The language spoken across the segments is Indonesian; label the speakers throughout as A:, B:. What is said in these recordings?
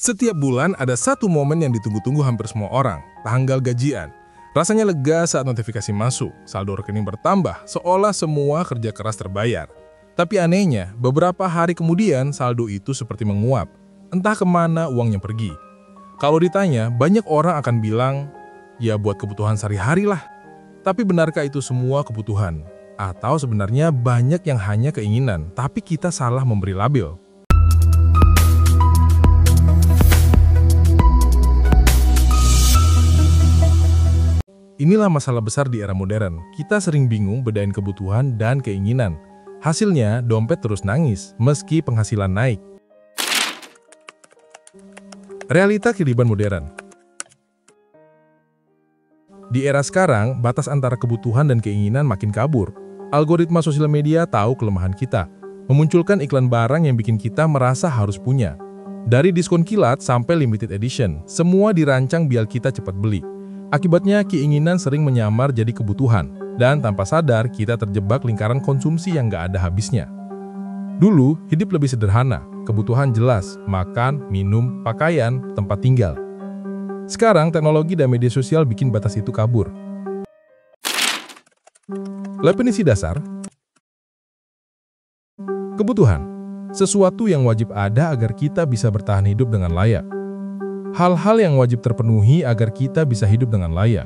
A: Setiap bulan ada satu momen yang ditunggu-tunggu hampir semua orang, tanggal gajian. Rasanya lega saat notifikasi masuk, saldo rekening bertambah, seolah semua kerja keras terbayar. Tapi anehnya, beberapa hari kemudian saldo itu seperti menguap. Entah kemana uangnya pergi. Kalau ditanya, banyak orang akan bilang, ya buat kebutuhan sehari-hari lah. Tapi benarkah itu semua kebutuhan? Atau sebenarnya banyak yang hanya keinginan, tapi kita salah memberi label? Inilah masalah besar di era modern. Kita sering bingung bedain kebutuhan dan keinginan. Hasilnya, dompet terus nangis, meski penghasilan naik. Realita kehidupan modern. Di era sekarang, batas antara kebutuhan dan keinginan makin kabur. Algoritma sosial media tahu kelemahan kita, memunculkan iklan barang yang bikin kita merasa harus punya. Dari diskon kilat sampai limited edition, semua dirancang biar kita cepat beli. Akibatnya, keinginan sering menyamar jadi kebutuhan, dan tanpa sadar kita terjebak lingkaran konsumsi yang gak ada habisnya. Dulu, hidup lebih sederhana, kebutuhan jelas, makan, minum, pakaian, tempat tinggal. Sekarang, teknologi dan media sosial bikin batas itu kabur. Definisi dasar. Kebutuhan, sesuatu yang wajib ada agar kita bisa bertahan hidup dengan layak. Hal-hal yang wajib terpenuhi agar kita bisa hidup dengan layak.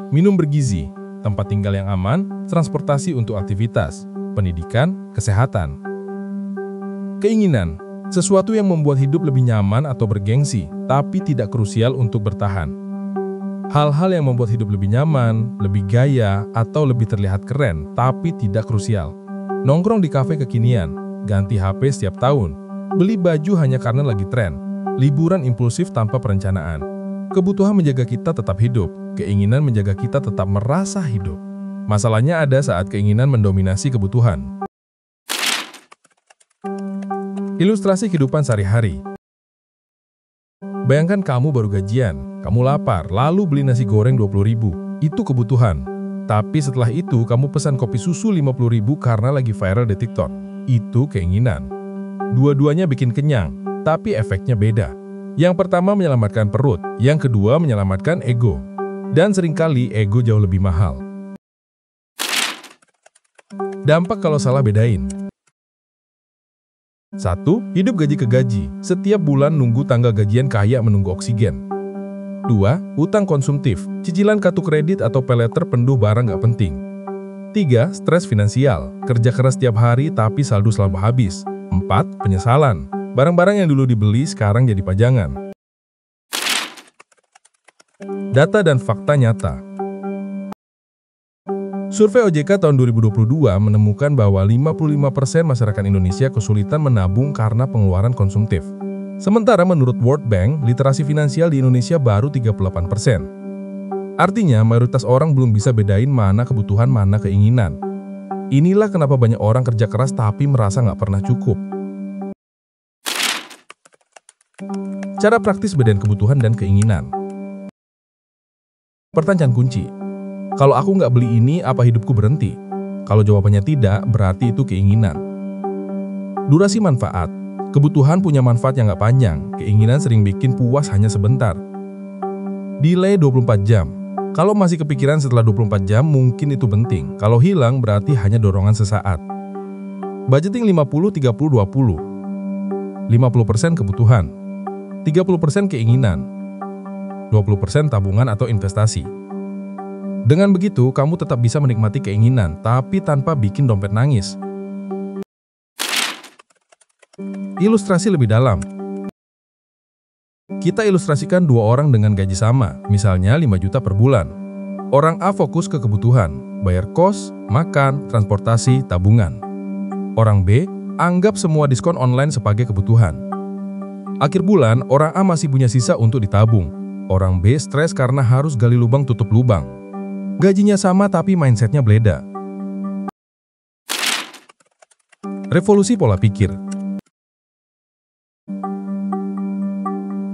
A: Minum bergizi, tempat tinggal yang aman, transportasi untuk aktivitas, pendidikan, kesehatan. Keinginan, sesuatu yang membuat hidup lebih nyaman atau bergengsi, tapi tidak krusial untuk bertahan. Hal-hal yang membuat hidup lebih nyaman, lebih gaya, atau lebih terlihat keren, tapi tidak krusial. Nongkrong di kafe kekinian, ganti HP setiap tahun, beli baju hanya karena lagi tren, liburan impulsif tanpa perencanaan. Kebutuhan menjaga kita tetap hidup, keinginan menjaga kita tetap merasa hidup. Masalahnya ada saat keinginan mendominasi kebutuhan. Ilustrasi kehidupan sehari-hari. Bayangkan kamu baru gajian, kamu lapar, lalu beli nasi goreng 20.000. Itu kebutuhan. Tapi setelah itu kamu pesan kopi susu 50.000 karena lagi viral di TikTok. Itu keinginan. Dua-duanya bikin kenyang, tapi efeknya beda. Yang pertama menyelamatkan perut, yang kedua menyelamatkan ego. Dan seringkali ego jauh lebih mahal. Dampak kalau salah bedain. 1. Hidup gaji ke gaji. Setiap bulan nunggu tanggal gajian kayak menunggu oksigen. 2. Utang konsumtif. Cicilan kartu kredit atau paylater penuh barang gak penting. 3. Stres finansial. Kerja keras setiap hari tapi saldo selalu habis. 4. Penyesalan. Barang-barang yang dulu dibeli sekarang jadi pajangan. Data dan fakta nyata. Survei OJK tahun 2022 menemukan bahwa 55% masyarakat Indonesia kesulitan menabung karena pengeluaran konsumtif. Sementara menurut World Bank, literasi finansial di Indonesia baru 38%. Artinya, mayoritas orang belum bisa bedain mana kebutuhan, mana keinginan. Inilah kenapa banyak orang kerja keras tapi merasa nggak pernah cukup. Cara praktis bedain kebutuhan dan keinginan. Pertanyaan kunci. Kalau aku nggak beli ini, apa hidupku berhenti? Kalau jawabannya tidak, berarti itu keinginan. Durasi manfaat. Kebutuhan punya manfaat yang nggak panjang, keinginan sering bikin puas hanya sebentar. Delay 24 jam. Kalau masih kepikiran setelah 24 jam, mungkin itu penting. Kalau hilang, berarti hanya dorongan sesaat. Budgeting 50-30-20. 50% kebutuhan, 30% keinginan, 20% tabungan atau investasi. Dengan begitu, kamu tetap bisa menikmati keinginan, tapi tanpa bikin dompet nangis. Ilustrasi lebih dalam. Kita ilustrasikan dua orang dengan gaji sama, misalnya 5 juta per bulan. Orang A fokus ke kebutuhan, bayar kos, makan, transportasi, tabungan. Orang B anggap semua diskon online sebagai kebutuhan. Akhir bulan, orang A masih punya sisa untuk ditabung. Orang B stres karena harus gali lubang tutup lubang. Gajinya sama tapi mindsetnya beda. Revolusi pola pikir.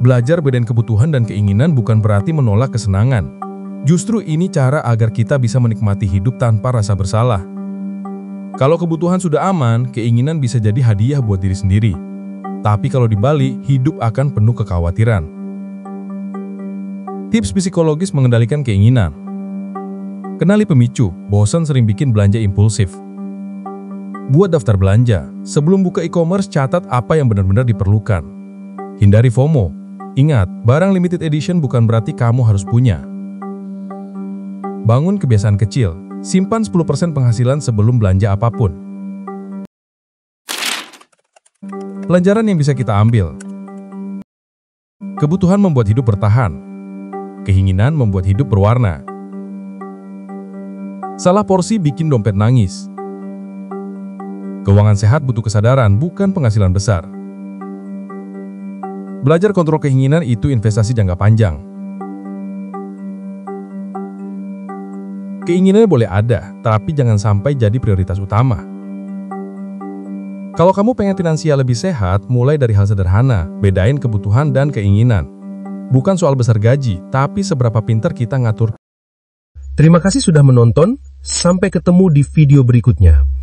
A: Belajar bedain kebutuhan dan keinginan bukan berarti menolak kesenangan. Justru ini cara agar kita bisa menikmati hidup tanpa rasa bersalah. Kalau kebutuhan sudah aman, keinginan bisa jadi hadiah buat diri sendiri. Tapi kalau di Bali, hidup akan penuh kekhawatiran. Tips psikologis mengendalikan keinginan. Kenali pemicu, bosan sering bikin belanja impulsif. Buat daftar belanja, sebelum buka e-commerce catat apa yang benar-benar diperlukan. Hindari FOMO. Ingat, barang limited edition bukan berarti kamu harus punya. Bangun kebiasaan kecil, simpan 10% penghasilan sebelum belanja apapun. Pelajaran yang bisa kita ambil. Kebutuhan membuat hidup bertahan. Keinginan membuat hidup berwarna. Salah porsi bikin dompet nangis. Keuangan sehat butuh kesadaran, bukan penghasilan besar. Belajar kontrol keinginan itu investasi jangka panjang. Keinginannya boleh ada, tapi jangan sampai jadi prioritas utama. Kalau kamu pengen finansial lebih sehat, mulai dari hal sederhana, bedain kebutuhan dan keinginan. Bukan soal besar gaji, tapi seberapa pintar kita ngatur.
B: Terima kasih sudah menonton, sampai ketemu di video berikutnya.